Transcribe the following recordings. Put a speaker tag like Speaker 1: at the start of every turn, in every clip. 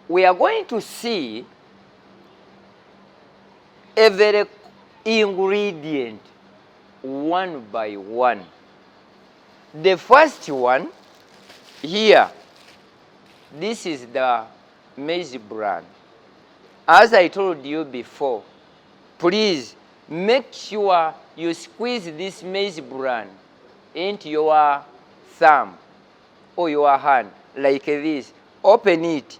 Speaker 1: we are going to see every ingredient one by one. The first one here, this is the maize bran. As I told you before, please make sure you squeeze this maize bran into your thumb or your hand like this. Open it.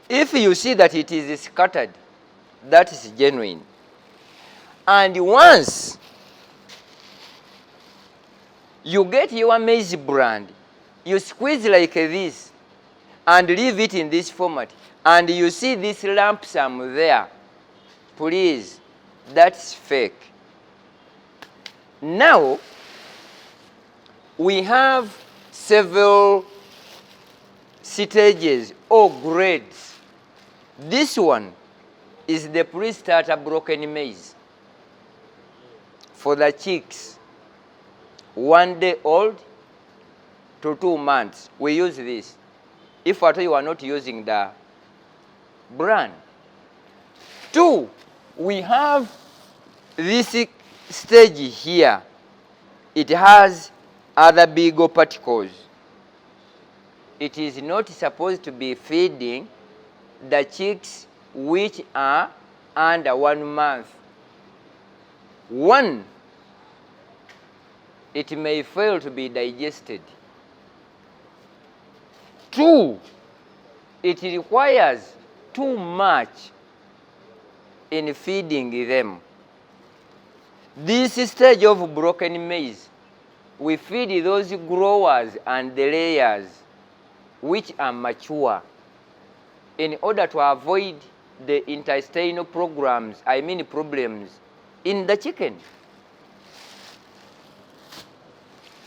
Speaker 1: If you see that it is scattered, that is genuine. And once you get your maize bran, you squeeze like this and leave it in this format, and you see this lump sum there, please, that's fake. Now, we have several stages or grades. This one is the pre-starter broken maize for the chicks, 1 day old to 2 months. We use this. If at all you are not using the bran. 2, we have this stage here. It has other bigger particles. It is not supposed to be feeding the chicks which are under 1 month. 1, it may fail to be digested. 2, it requires too much in feeding them. This stage of broken maize, we feed those growers and the layers which are mature in order to avoid the intestinal problems in the chicken.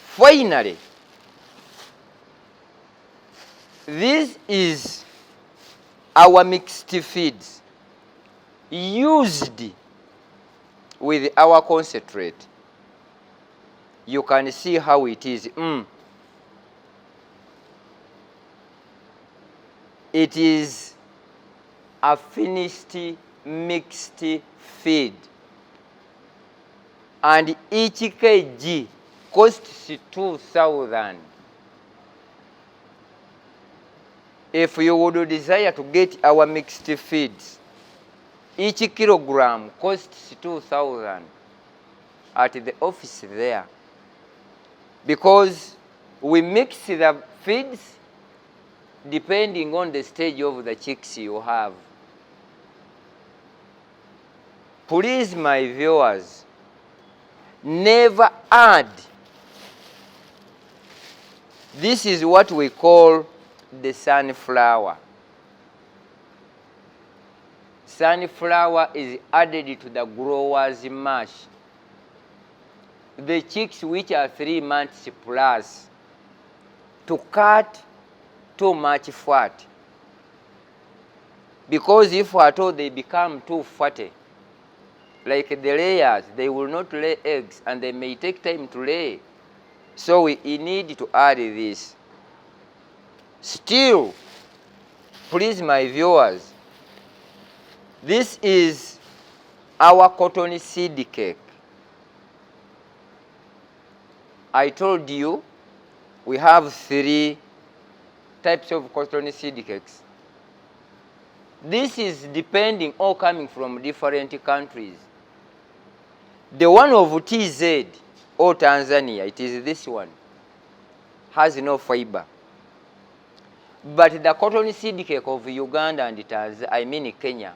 Speaker 1: Finally, this is our mixed feeds used with our concentrate. You can see how it is. It is a finished mixed feed, and each kg costs 2,000. If you would desire to get our mixed feeds, each kilogram costs 2,000 at the office there, because we mix the feeds depending on the stage of the chicks you have. Please, my viewers, never add. This is what we call the sunflower. Sunflower is added to the grower's mash. The chicks which are 3 months plus, to cut too much fat. Because if at all they become too fatty, like the layers, they will not lay eggs and they may take time to lay. So we need to add this. Still, please, my viewers, this is our cotton seed cake. I told you we have 3 types of cotton seed cakes. This is depending or coming from different countries. The one of TZ or Tanzania, it is this one, has no fiber. But the cotton seed cake of Uganda and Kenya,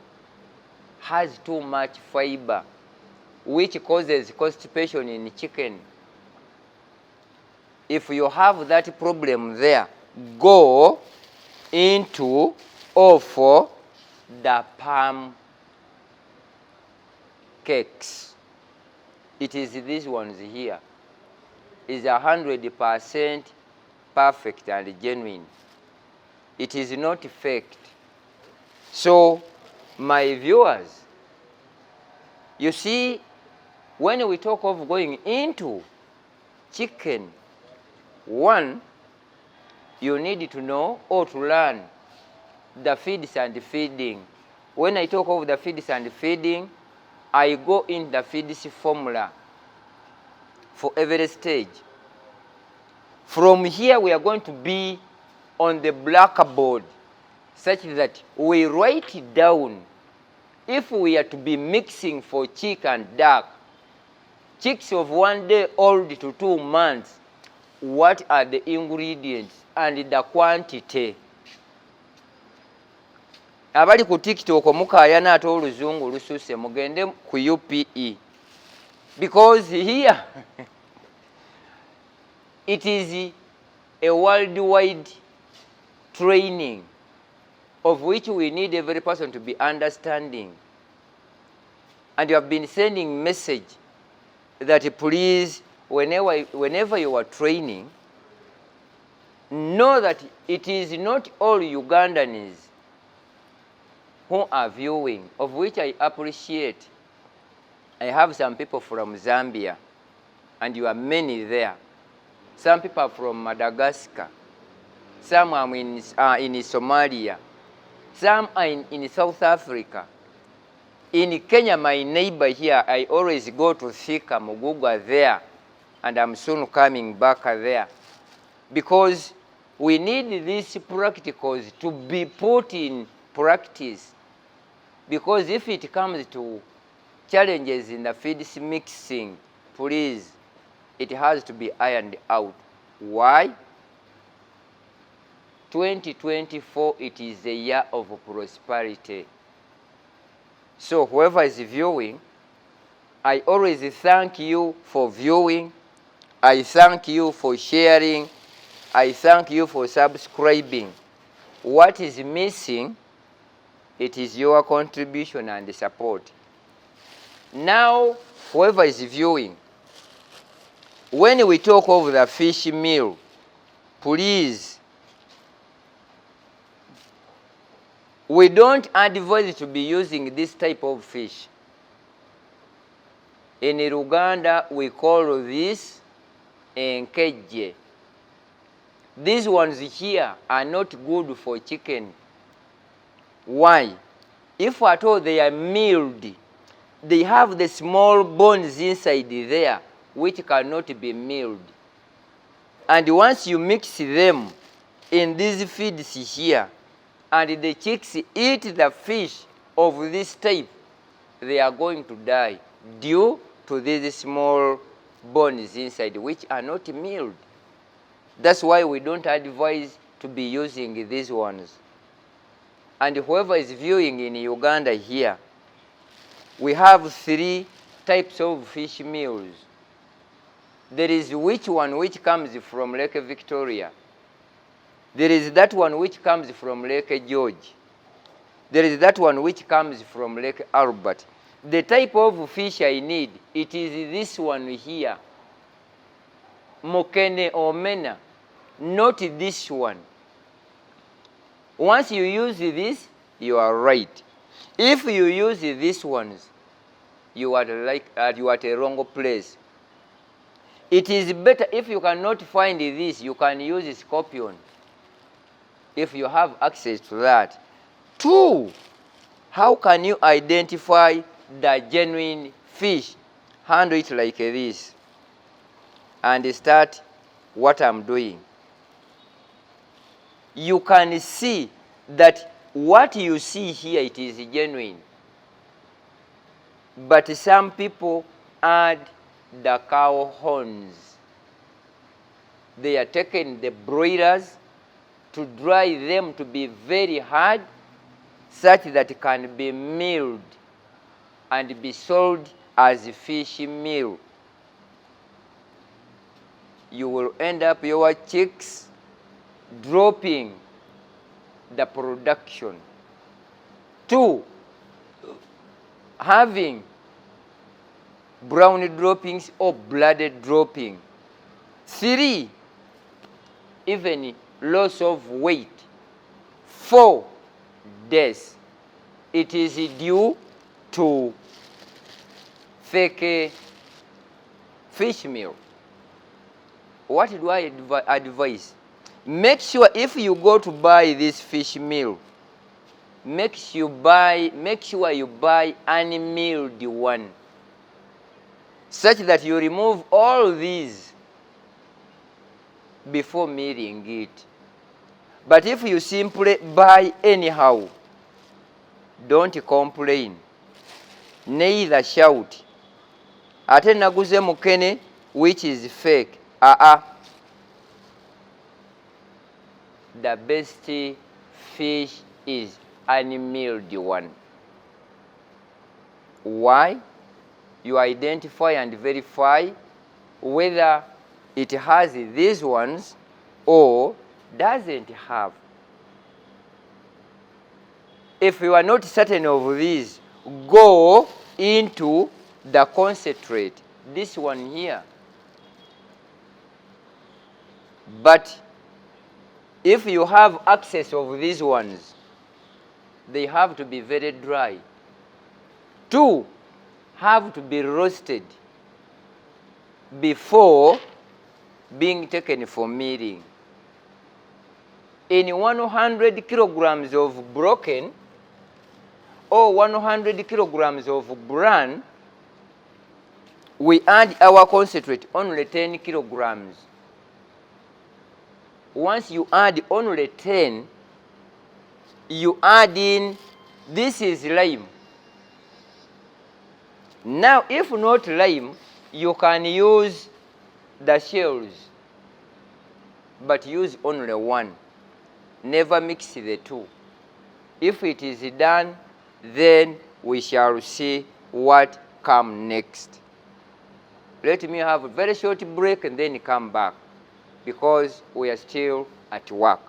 Speaker 1: has too much fiber, which causes constipation in chicken. If you have that problem there, go into for the palm cakes. It is these ones here. It's 100% perfect and genuine. It is not faked. So, my viewers, you see, when we talk of going into chicken, 1, you need to know or to learn the feeds and feeding. When I talk of the feeds and feeding, I go in the feeds formula for every stage. From here, we are going to be on the blackboard such that we write it down. If we are to be mixing for chick and duck, chicks of 1 day old to 2 months, what are the ingredients and the quantity? Abali ku TikTok mukayana ate oluzungu lususe mugende ku UPE, because here it is a worldwide training of which we need every person to be understanding. And you have been sending message that please, whenever you are training, know that it is not all Ugandans who are viewing, of which I appreciate. I have some people from Zambia, and you are many there. Some people are from Madagascar. Some are in Somalia. Some are in South Africa. In Kenya, my neighbor here, I always go to Thika, Muguga there, and I'm soon coming back there. Because we need these practicals to be put in practice. Because if it comes to challenges in the feeds mixing, please, it has to be ironed out. Why? 2024, it is the year of prosperity. So whoever is viewing, I always thank you for viewing. I thank you for sharing. I thank you for subscribing. What is missing? It is your contribution and support. Now, whoever is viewing, when we talk of the fish meal, please, we don't advise to be using this type of fish. In Uganda, we call this enkeje. These ones here are not good for chicken. Why? If at all they are milled, they have the small bones inside there which cannot be milled. And once you mix them in these feeds here, and the chicks eat the fish of this type, they are going to die due to these small bones inside which are not milled. That's why we don't advise to be using these ones. And whoever is viewing in Uganda here, we have 3 types of fish meals. There is which comes from Lake Victoria. There is that one which comes from Lake George. There is that one which comes from Lake Albert. The type of fish I need, it is this one here. Mokene or Mena, not this one. Once you use this, you are right. If you use these ones, you are at a wrong place. It is better if you cannot find this, you can use scorpion, if you have access to that. 2, how can you identify the genuine fish? Handle it like this and start what I'm doing. You can see that what you see here, it is genuine. But some people add the cow horns. They are taking the broilers to dry them to be very hard, such that it can be milled and be sold as fish meal. You will end up your chicks dropping the production. 2, having brown droppings or blooded dropping. 3, even loss of weight. 4, death. It is due to fake fish meal. What do I advise? Make sure if you go to buy this fish meal, make sure you buy unmilled one, such that you remove all these before milling it. But if you simply buy anyhow, don't complain, neither shout, ate naguze mukene which is fake. The best fish is unmilled one. Why? You identify and verify whether it has these ones or doesn't have. If you are not certain of these, go into the concentrate, this one here. But if you have access of these ones, they have to be very dry. 2, have to be roasted before being taken for milling. In 100 kilograms of broken or 100 kilograms of bran, we add our concentrate only 10 kilograms. Once you add only 10, you add in, this is lime. Now, if not lime, you can use the shells, but use only one. Never mix the two. If it is done, then we shall see what comes next. Let me have a very short break and then come back, because we are still at work.